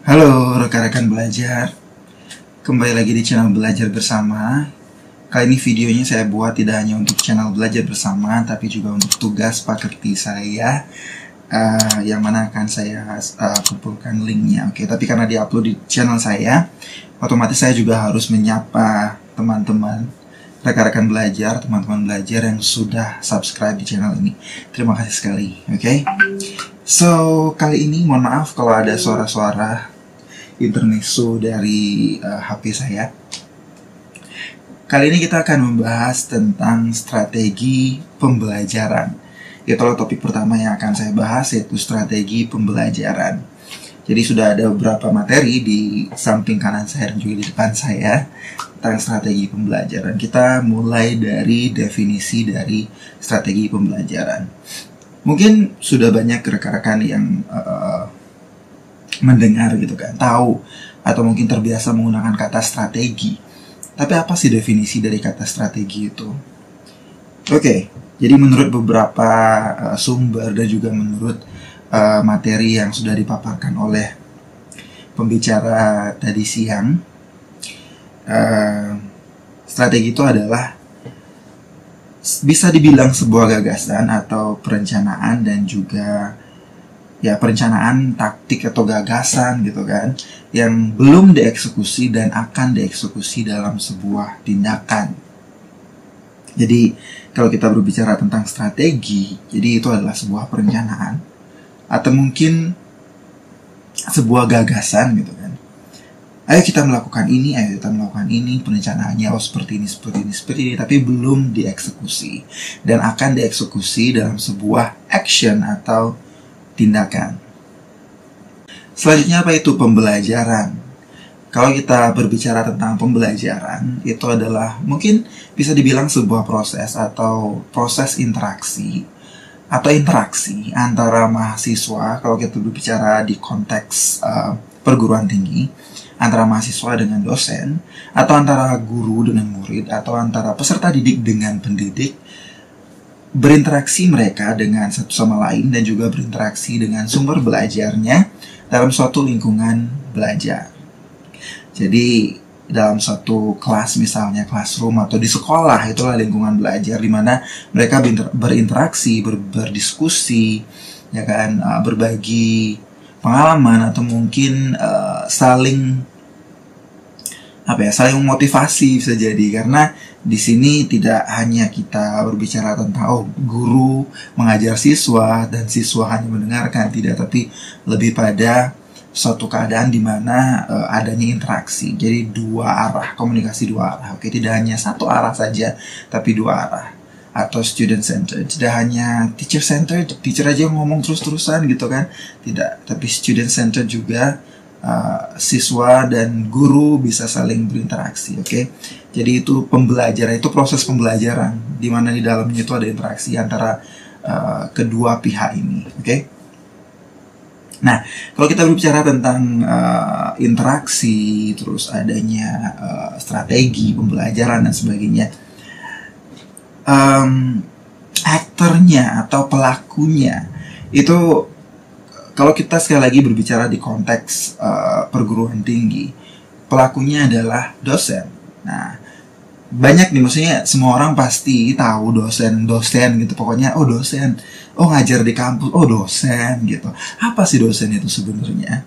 Halo rekan-rekan belajar, kembali lagi di channel Belajar Bersama. Kali ini videonya saya buat tidak hanya untuk channel Belajar Bersama, tapi juga untuk tugas pakerti saya, yang mana akan saya kumpulkan linknya. Oke, tapi karena diupload di channel saya, otomatis saya juga harus menyapa teman-teman, rekan-rekan belajar, teman-teman belajar yang sudah subscribe di channel ini. Terima kasih sekali, oke? So, kali ini mohon maaf kalau ada suara-suara intermezzo dari HP saya. Kali ini kita akan membahas tentang strategi pembelajaran. Itulah topik pertama yang akan saya bahas, yaitu strategi pembelajaran. Jadi sudah ada beberapa materi di samping kanan saya dan juga di depan saya tentang strategi pembelajaran. Kita mulai dari definisi dari strategi pembelajaran. Mungkin sudah banyak rekan-rekan yang mendengar gitu kan, tahu atau mungkin terbiasa menggunakan kata strategi. Tapi apa sih definisi dari kata strategi itu? Oke, jadi menurut beberapa sumber dan juga menurut materi yang sudah dipaparkan oleh pembicara tadi siang, strategi itu adalah bisa dibilang sebuah gagasan atau perencanaan dan juga perencanaan taktik atau gagasan gitu kan, yang belum dieksekusi dan akan dieksekusi dalam sebuah tindakan. Jadi kalau kita berbicara tentang strategi, jadi itu adalah sebuah perencanaan atau mungkin sebuah gagasan gitu kan. Ayo kita melakukan ini, perencanaannya seperti ini, tapi belum dieksekusi dan akan dieksekusi dalam sebuah action atau tindakan. Selanjutnya apa itu pembelajaran? Kalau kita berbicara tentang pembelajaran, itu adalah mungkin bisa dibilang sebuah proses atau proses interaksi atau interaksi antara mahasiswa. Kalau kita berbicara di konteks perguruan tinggi, antara mahasiswa dengan dosen, atau antara guru dengan murid, atau antara peserta didik dengan pendidik, berinteraksi mereka dengan satu sama lain dan juga berinteraksi dengan sumber belajarnya dalam suatu lingkungan belajar. Jadi dalam suatu kelas, misalnya classroom atau di sekolah, itulah lingkungan belajar di mana mereka berinteraksi, berdiskusi, ya kan, berbagi pengalaman atau mungkin saling memotivasi bisa jadi, karena di sini tidak hanya kita berbicara tentang guru mengajar siswa dan siswa hanya mendengarkan, tidak, tapi lebih pada suatu keadaan di mana adanya interaksi. Jadi dua arah, komunikasi dua arah. Oke, tidak hanya satu arah saja, tapi dua arah. Atau student centered, tidak hanya teacher centered, teacher aja ngomong terus-terusan gitu kan, tidak, tapi student centered juga. Siswa dan guru bisa saling berinteraksi. Oke, jadi itu pembelajaran, itu proses pembelajaran di mana di dalamnya itu ada interaksi antara kedua pihak ini. Oke, nah kalau kita berbicara tentang interaksi, terus adanya strategi pembelajaran dan sebagainya, aktornya atau pelakunya itu, kalau kita sekali lagi berbicara di konteks perguruan tinggi, pelakunya adalah dosen. Nah, banyak nih, maksudnya semua orang pasti tahu dosen gitu. Pokoknya dosen, ngajar di kampus, dosen gitu. Apa sih dosen itu sebenarnya?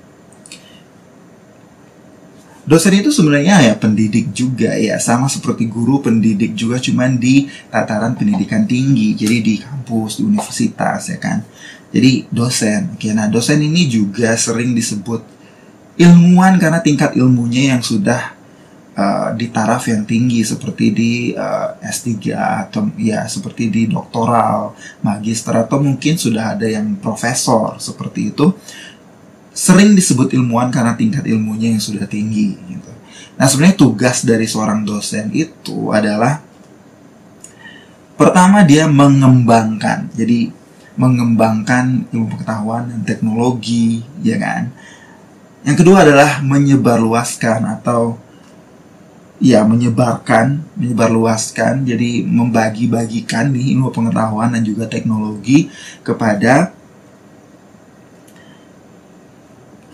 Dosen itu sebenarnya ya pendidik juga ya, sama seperti guru, pendidik juga, cuman di tataran pendidikan tinggi, jadi di kampus, di universitas ya kan. Jadi dosen. Oke, nah dosen ini juga sering disebut ilmuwan karena tingkat ilmunya yang sudah di taraf yang tinggi, seperti di S3 atau ya seperti di doktoral, magister, atau mungkin sudah ada yang profesor seperti itu. Sering disebut ilmuwan karena tingkat ilmunya yang sudah tinggi gitu. Nah, sebenarnya tugas dari seorang dosen itu adalah, pertama dia mengembangkan. Jadi mengembangkan ilmu pengetahuan dan teknologi, ya kan. Yang kedua adalah menyebarluaskan atau menyebarluaskan, jadi membagi-bagikan nih ilmu pengetahuan dan juga teknologi kepada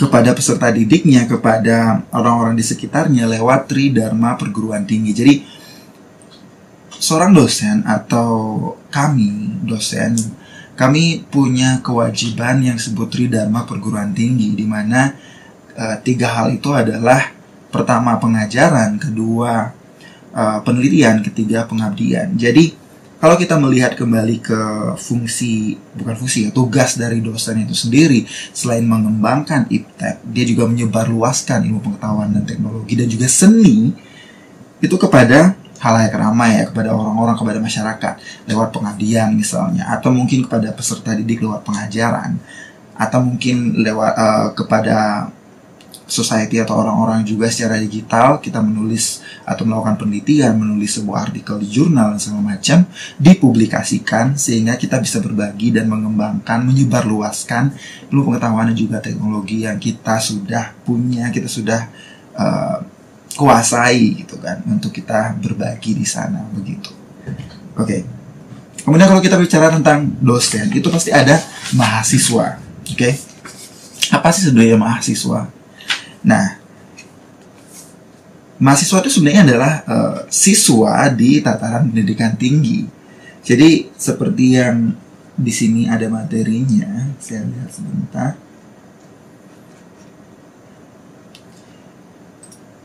kepada peserta didiknya, kepada orang-orang di sekitarnya lewat Tridharma Perguruan Tinggi. Jadi seorang dosen atau kami dosen, kami punya kewajiban yang disebut Tridharma Perguruan Tinggi, di mana 3 hal itu adalah pertama pengajaran, kedua penelitian, ketiga pengabdian. Jadi kalau kita melihat kembali ke tugas dari dosen itu sendiri, selain mengembangkan iptek, dia juga menyebarluaskan ilmu pengetahuan dan teknologi dan juga seni itu kepada halayak ramai, ya, kepada orang-orang, kepada masyarakat lewat pengabdian misalnya, atau mungkin kepada peserta didik lewat pengajaran, atau mungkin lewat kepada society atau orang-orang juga secara digital. Kita menulis atau melakukan penelitian, menulis sebuah artikel di jurnal dan segala macam, dipublikasikan sehingga kita bisa berbagi dan mengembangkan, menyebarluaskan ilmu pengetahuan dan juga teknologi yang kita sudah punya, kita sudah kuasai gitu kan, untuk kita berbagi di sana begitu. Oke. Kemudian kalau kita bicara tentang dosen, itu pasti ada mahasiswa. Oke. Apa sih sebenarnya mahasiswa? Nah, mahasiswa itu sebenarnya adalah siswa di tataran pendidikan tinggi. Jadi seperti yang di sini ada materinya, saya lihat sebentar.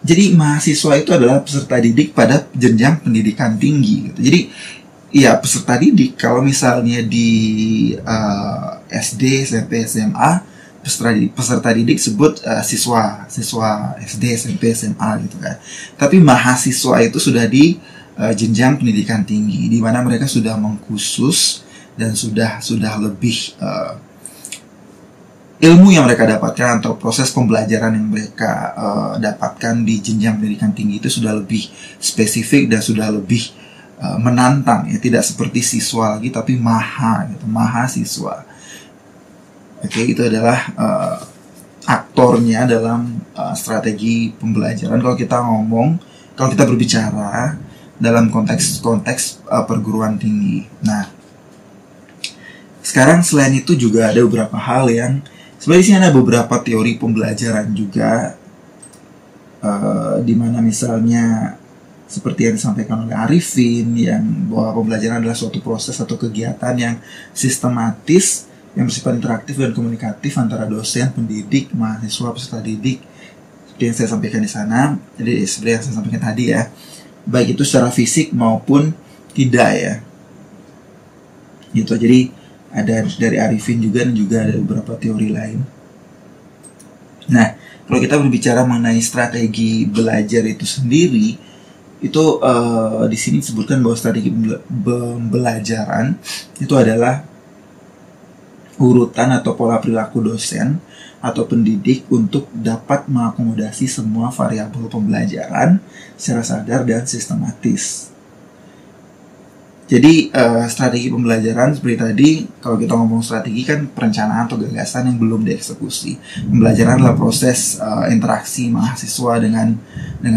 Jadi mahasiswa itu adalah peserta didik pada jenjang pendidikan tinggi. Gitu. Jadi ya peserta didik kalau misalnya di SD, SMP, SMA, peserta didik sebut siswa SD, SMP, SMA gitu kan. Tapi mahasiswa itu sudah di jenjang pendidikan tinggi, di mana mereka sudah mengkhusus dan sudah lebih ilmu yang mereka dapatkan atau proses pembelajaran yang mereka dapatkan di jenjang pendidikan tinggi itu sudah lebih spesifik dan sudah lebih menantang, ya, tidak seperti siswa lagi tapi mahasiswa. Oke, itu adalah aktornya dalam strategi pembelajaran. Kalau kita berbicara dalam konteks perguruan tinggi. Nah, sekarang selain itu juga ada beberapa hal yang sebenarnya di sini ada beberapa teori pembelajaran juga, di mana misalnya seperti yang disampaikan oleh Arifin, yang bahwa pembelajaran adalah suatu proses atau kegiatan yang sistematis, yang bersifat interaktif dan komunikatif antara dosen, pendidik, mahasiswa, peserta didik, seperti yang saya sampaikan di sana. Jadi seperti yang saya sampaikan tadi, ya, baik itu secara fisik maupun tidak, ya. Gitu. Jadi ada dari Arifin juga dan juga ada beberapa teori lain. Nah, kalau kita berbicara mengenai strategi belajar itu sendiri, itu di sini disebutkan bahwa strategi pembelajaran itu adalah urutan atau pola perilaku dosen atau pendidik untuk dapat mengakomodasi semua variabel pembelajaran secara sadar dan sistematis. Jadi strategi pembelajaran seperti tadi, kalau kita ngomong strategi kan perencanaan atau gagasan yang belum dieksekusi. Pembelajaran adalah proses interaksi mahasiswa dengan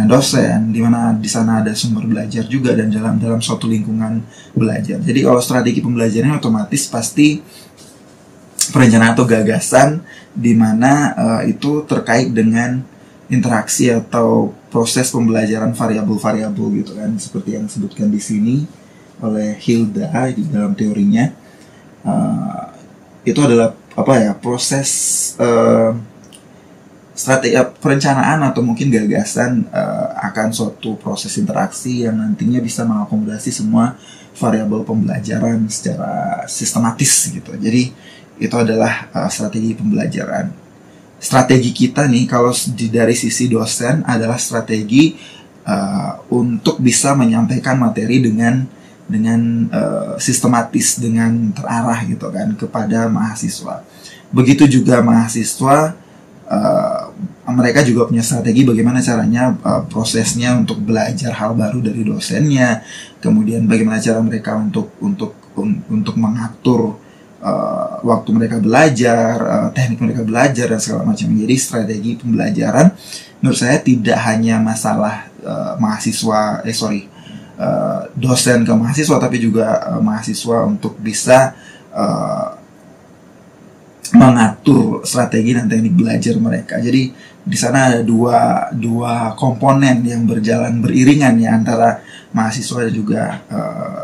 dosen, di mana di sana ada sumber belajar juga dan dalam suatu lingkungan belajar. Jadi kalau strategi pembelajaran otomatis pasti perencanaan atau gagasan di mana itu terkait dengan interaksi atau proses pembelajaran variabel-variabel gitu kan, seperti yang disebutkan di sini oleh Hilda di dalam teorinya. Itu adalah proses strategi perencanaan atau mungkin gagasan akan suatu proses interaksi yang nantinya bisa mengakomodasi semua variabel pembelajaran secara sistematis gitu. Jadi itu adalah strategi pembelajaran. Strategi kita nih kalau dari sisi dosen adalah strategi untuk bisa menyampaikan materi dengan sistematis, dengan terarah gitu kan kepada mahasiswa. Begitu juga mahasiswa, mereka juga punya strategi bagaimana caranya prosesnya untuk belajar hal baru dari dosennya, kemudian bagaimana cara mereka untuk mengatur waktu mereka belajar, teknik mereka belajar dan segala macam. Jadi strategi pembelajaran menurut saya tidak hanya masalah dosen ke mahasiswa, tapi juga mahasiswa untuk bisa mengatur strategi dan teknik belajar mereka. Jadi di sana ada dua komponen yang berjalan beriringan ya, antara mahasiswa dan juga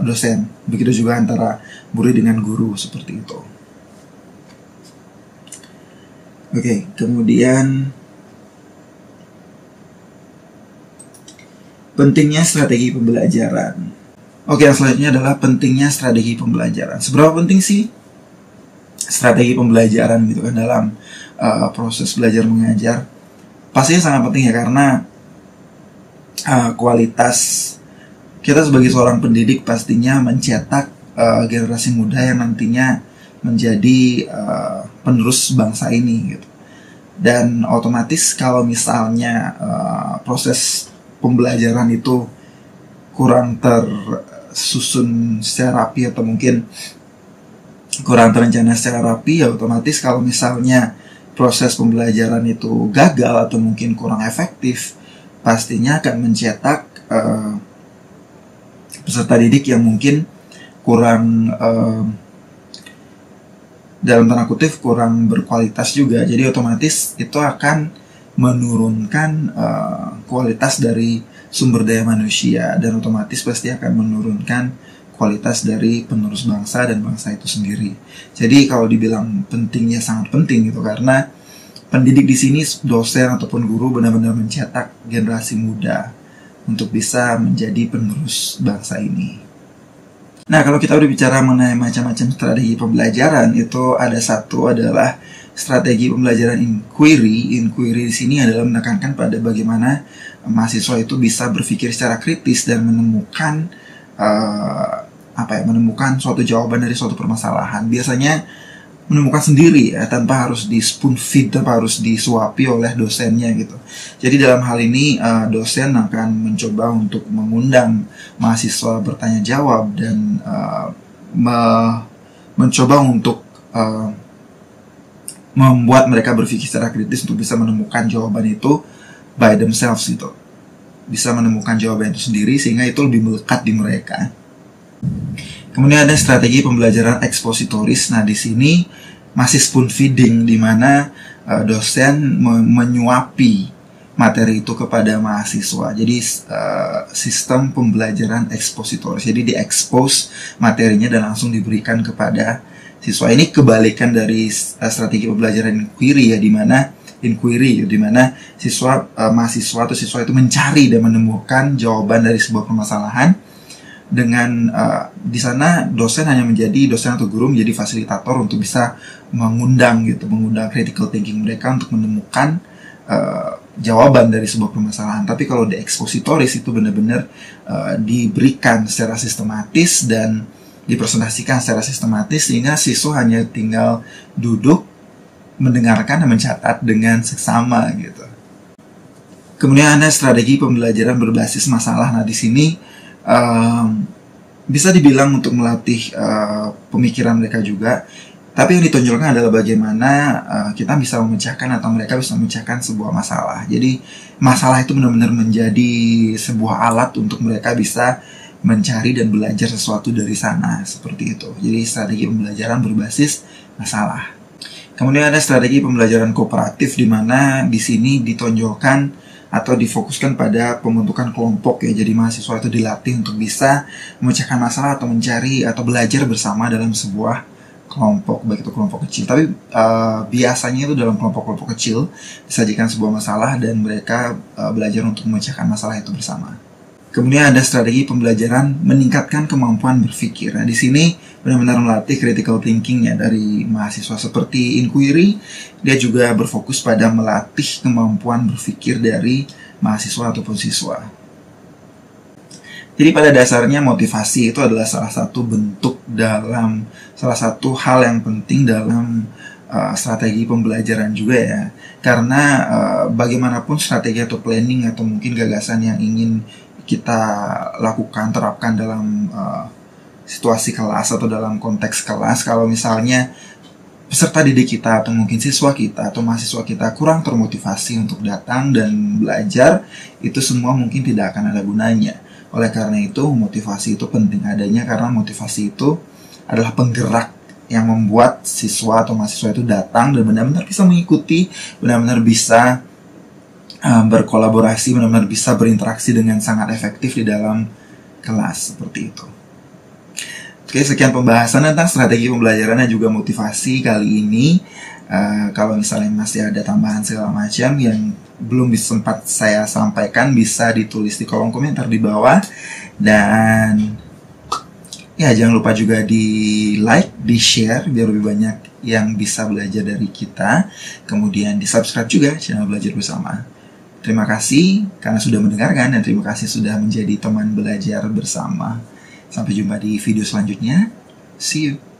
dosen. Begitu juga antara murid dengan guru, seperti itu. Oke, kemudian pentingnya strategi pembelajaran. Oke, yang selanjutnya adalah pentingnya strategi pembelajaran. Seberapa penting sih strategi pembelajaran gitu kan dalam proses belajar mengajar? Pastinya sangat penting ya, karena kualitas kita sebagai seorang pendidik pastinya mencetak generasi muda yang nantinya menjadi penerus bangsa ini gitu. Dan otomatis kalau misalnya proses pembelajaran itu kurang tersusun secara rapi atau mungkin kurang terencana secara rapi, ya otomatis kalau misalnya proses pembelajaran itu gagal atau mungkin kurang efektif, pastinya akan mencetak peserta didik yang mungkin kurang dalam tanda kutip kurang berkualitas juga. Jadi otomatis itu akan menurunkan kualitas dari sumber daya manusia, dan otomatis pasti akan menurunkan kualitas dari penerus bangsa dan bangsa itu sendiri. Jadi kalau dibilang pentingnya sangat penting gitu, karena pendidik di sini, dosen ataupun guru, benar-benar mencetak generasi muda untuk bisa menjadi penerus bangsa ini. Nah, kalau kita udah bicara mengenai macam-macam strategi pembelajaran, itu ada satu adalah strategi pembelajaran inquiry. Inquiry di sini adalah menekankan pada bagaimana mahasiswa itu bisa berpikir secara kritis dan menemukan menemukan suatu jawaban dari suatu permasalahan. Biasanya menemukan sendiri ya, tanpa harus di spoon feed, tanpa harus disuapi oleh dosennya gitu. Jadi dalam hal ini dosen akan mencoba untuk mengundang mahasiswa bertanya jawab dan mencoba untuk membuat mereka berpikir secara kritis untuk bisa menemukan jawaban itu by themselves gitu. Bisa menemukan jawaban itu sendiri sehingga itu lebih melekat di mereka. Kemudian ada strategi pembelajaran ekspositoris. Nah, di sini masih spoon feeding, di mana dosen menyuapi materi itu kepada mahasiswa. Jadi sistem pembelajaran ekspositoris. Jadi di-expose materinya dan langsung diberikan kepada siswa. Ini kebalikan dari strategi pembelajaran inquiry ya, di mana mahasiswa atau siswa itu mencari dan menemukan jawaban dari sebuah permasalahan. Dengan di sana dosen atau guru menjadi fasilitator untuk bisa mengundang critical thinking mereka untuk menemukan jawaban dari sebuah permasalahan. Tapi kalau di ekspositoris itu benar-benar diberikan secara sistematis dan dipresentasikan secara sistematis, sehingga siswa hanya tinggal duduk, mendengarkan dan mencatat dengan seksama gitu. Kemudian ada strategi pembelajaran berbasis masalah. Nah, di sini bisa dibilang untuk melatih pemikiran mereka juga, tapi yang ditonjolkan adalah bagaimana kita bisa memecahkan atau mereka bisa memecahkan sebuah masalah. Jadi masalah itu benar-benar menjadi sebuah alat untuk mereka bisa mencari dan belajar sesuatu dari sana, seperti itu. Jadi strategi pembelajaran berbasis masalah. Kemudian ada strategi pembelajaran kooperatif, di mana di sini ditonjolkan atau difokuskan pada pembentukan kelompok ya. Jadi mahasiswa itu dilatih untuk bisa memecahkan masalah atau mencari atau belajar bersama dalam sebuah kelompok, baik itu kelompok kecil. Tapi biasanya itu dalam kelompok-kelompok kecil disajikan sebuah masalah dan mereka belajar untuk memecahkan masalah itu bersama. Kemudian ada strategi pembelajaran meningkatkan kemampuan berpikir. Nah, di sini benar-benar melatih critical thinking ya dari mahasiswa. Seperti inquiry, dia juga berfokus pada melatih kemampuan berpikir dari mahasiswa ataupun siswa. Jadi pada dasarnya motivasi itu adalah salah satu hal yang penting dalam strategi pembelajaran juga ya. Karena bagaimanapun strategi atau planning atau mungkin gagasan yang ingin kita terapkan dalam situasi kelas atau dalam konteks kelas, kalau misalnya peserta didik kita atau mungkin siswa kita atau mahasiswa kita kurang termotivasi untuk datang dan belajar, itu semua mungkin tidak akan ada gunanya. Oleh karena itu, motivasi itu penting adanya, karena motivasi itu adalah penggerak yang membuat siswa atau mahasiswa itu datang dan benar-benar bisa mengikuti, benar-benar bisa berkolaborasi, benar-benar bisa berinteraksi dengan sangat efektif di dalam kelas, seperti itu. Oke, sekian pembahasan tentang strategi pembelajaran dan juga motivasi kali ini. Kalau misalnya masih ada tambahan segala macam yang belum sempat saya sampaikan, bisa ditulis di kolom komentar di bawah. Dan ya, jangan lupa juga di like, di share, biar lebih banyak yang bisa belajar dari kita. Kemudian di subscribe juga channel Belajar Bersama. Terima kasih karena sudah mendengarkan, dan terima kasih sudah menjadi teman belajar bersama. Sampai jumpa di video selanjutnya. See you.